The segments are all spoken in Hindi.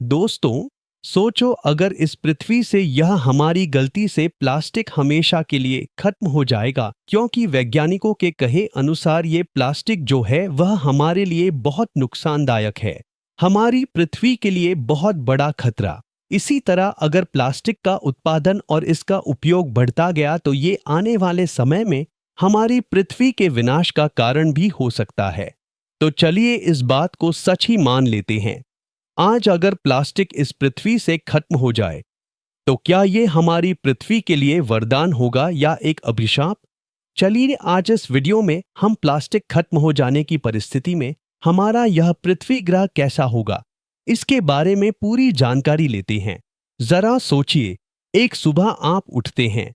दोस्तों, सोचो अगर इस पृथ्वी से यह हमारी गलती से प्लास्टिक हमेशा के लिए खत्म हो जाएगा, क्योंकि वैज्ञानिकों के कहे अनुसार ये प्लास्टिक जो है वह हमारे लिए बहुत नुकसानदायक है, हमारी पृथ्वी के लिए बहुत बड़ा खतरा। इसी तरह अगर प्लास्टिक का उत्पादन और इसका उपयोग बढ़ता गया तो ये आने वाले समय में हमारी पृथ्वी के विनाश का कारण भी हो सकता है। तो चलिए इस बात को सच ही मान लेते हैं। आज अगर प्लास्टिक इस पृथ्वी से खत्म हो जाए तो क्या ये हमारी पृथ्वी के लिए वरदान होगा या एक अभिशाप? चलिए आज इस वीडियो में हम प्लास्टिक खत्म हो जाने की परिस्थिति में हमारा यह पृथ्वी ग्रह कैसा होगा, इसके बारे में पूरी जानकारी लेते हैं। जरा सोचिए, एक सुबह आप उठते हैं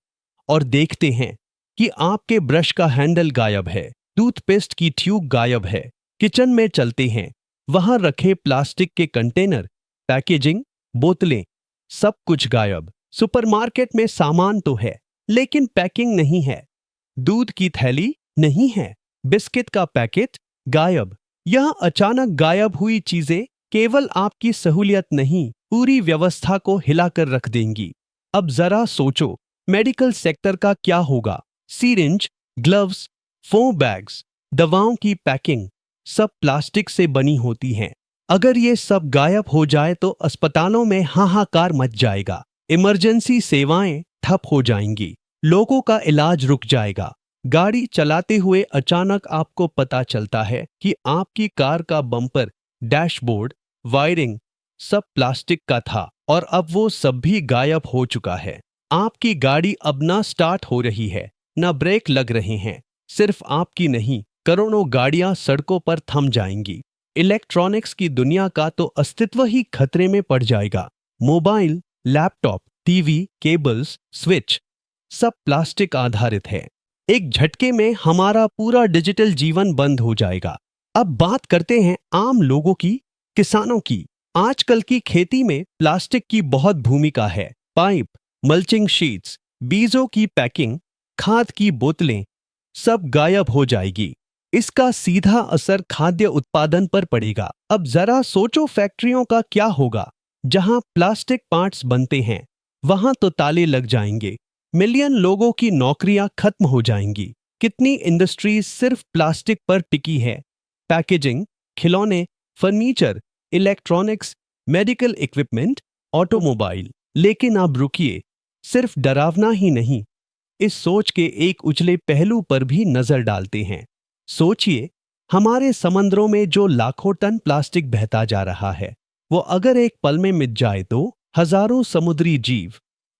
और देखते हैं कि आपके ब्रश का हैंडल गायब है, टूथपेस्ट की ट्यूब गायब है, किचन में चलते हैं, वहां रखे प्लास्टिक के कंटेनर, पैकेजिंग, बोतलें, सब कुछ गायब। सुपरमार्केट में सामान तो है लेकिन पैकिंग नहीं है, दूध की थैली नहीं है, बिस्किट का पैकेट गायब। यह अचानक गायब हुई चीजें केवल आपकी सहूलियत नहीं, पूरी व्यवस्था को हिलाकर रख देंगी। अब जरा सोचो, मेडिकल सेक्टर का क्या होगा? सीरिंज, ग्लव्स, फोम बैग्स, दवाओं की पैकिंग सब प्लास्टिक से बनी होती हैं। अगर ये सब गायब हो जाए तो अस्पतालों में हाहाकार मच जाएगा, इमरजेंसी सेवाएं ठप हो जाएंगी, लोगों का इलाज रुक जाएगा। गाड़ी चलाते हुए अचानक आपको पता चलता है कि आपकी कार का बम्पर, डैशबोर्ड, वायरिंग सब प्लास्टिक का था और अब वो सब भी गायब हो चुका है। आपकी गाड़ी अब ना स्टार्ट हो रही है, ना ब्रेक लग रहे हैं। सिर्फ आपकी नहीं, करोड़ों गाड़ियां सड़कों पर थम जाएंगी। इलेक्ट्रॉनिक्स की दुनिया का तो अस्तित्व ही खतरे में पड़ जाएगा। Mobile, laptop, TV, cables, switch सब प्लास्टिक आधारित है। एक झटके में हमारा पूरा डिजिटल जीवन बंद हो जाएगा। अब बात करते हैं आम लोगों की, किसानों की। आजकल की खेती में प्लास्टिक की बहुत भूमिका है। पाइप, मल्चिंग शीट्स, बीजों की पैकिंग, खाद की बोतलें सब गायब हो जाएगी। इसका सीधा असर खाद्य उत्पादन पर पड़ेगा। अब जरा सोचो, फैक्ट्रियों का क्या होगा? जहां प्लास्टिक पार्ट्स बनते हैं वहां तो ताले लग जाएंगे, मिलियन लोगों की नौकरियां खत्म हो जाएंगी। कितनी इंडस्ट्रीज सिर्फ प्लास्टिक पर टिकी है, पैकेजिंग, खिलौने, furniture, electronics, medical equipment, automobile. लेकिन अब रुकिए, सिर्फ डरावना ही नहीं, इस सोच के एक उजले पहलू पर भी नजर डालते हैं। सोचिए, हमारे समंदरों में जो लाखों टन प्लास्टिक बहता जा रहा है, वो अगर एक पल में मिट जाए तो हजारों समुद्री जीव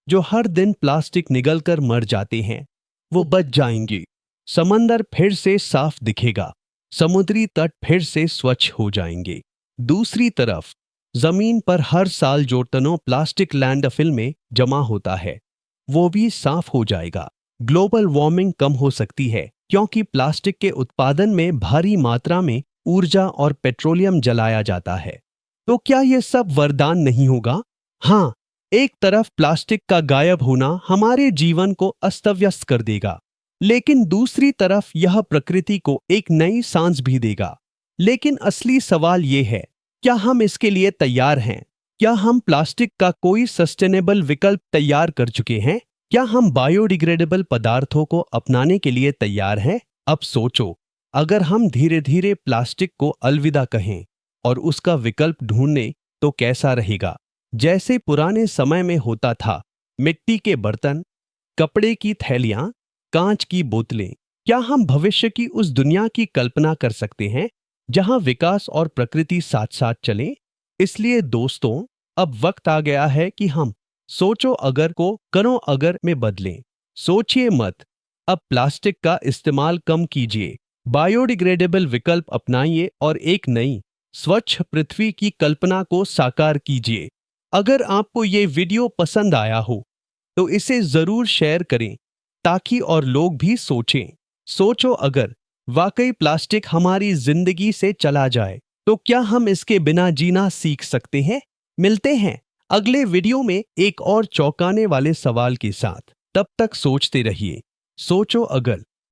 जो हर दिन प्लास्टिक निगलकर मर जाते हैं, वो बच जाएंगे। समंदर फिर से साफ दिखेगा, समुद्री तट फिर से स्वच्छ हो जाएंगे। दूसरी तरफ जमीन पर हर साल जो टनों प्लास्टिक लैंडफिल में जमा होता है, वो भी साफ हो जाएगा। ग्लोबल वार्मिंग कम हो सकती है, क्योंकि प्लास्टिक के उत्पादन में भारी मात्रा में ऊर्जा और पेट्रोलियम जलाया जाता है। तो क्या ये सब वरदान नहीं होगा? हाँ, एक तरफ प्लास्टिक का गायब होना हमारे जीवन को अस्त व्यस्त कर देगा, लेकिन दूसरी तरफ यह प्रकृति को एक नई सांस भी देगा। लेकिन असली सवाल ये है, क्या हम इसके लिए तैयार हैं? क्या हम प्लास्टिक का कोई सस्टेनेबल विकल्प तैयार कर चुके हैं? क्या हम बायोडिग्रेडेबल पदार्थों को अपनाने के लिए तैयार हैं? अब सोचो, अगर हम धीरे धीरे प्लास्टिक को अलविदा कहें और उसका विकल्प ढूंढने तो कैसा रहेगा? जैसे पुराने समय में होता था, मिट्टी के बर्तन, कपड़े की थैलियां, कांच की बोतलें। क्या हम भविष्य की उस दुनिया की कल्पना कर सकते हैं जहां विकास और प्रकृति साथ साथ चलें? इसलिए दोस्तों, अब वक्त आ गया है कि हम सोचो अगर को करो अगर में बदलें। सोचिए मत, अब प्लास्टिक का इस्तेमाल कम कीजिए, बायोडिग्रेडेबल विकल्प अपनाइए और एक नई स्वच्छ पृथ्वी की कल्पना को साकार कीजिए। अगर आपको ये वीडियो पसंद आया हो तो इसे जरूर शेयर करें ताकि और लोग भी सोचें। सोचो अगर वाकई प्लास्टिक हमारी जिंदगी से चला जाए तो क्या हम इसके बिना जीना सीख सकते हैं? मिलते हैं अगले वीडियो में एक और चौंकाने वाले सवाल के साथ। तब तक सोचते रहिए। सोचो अगर।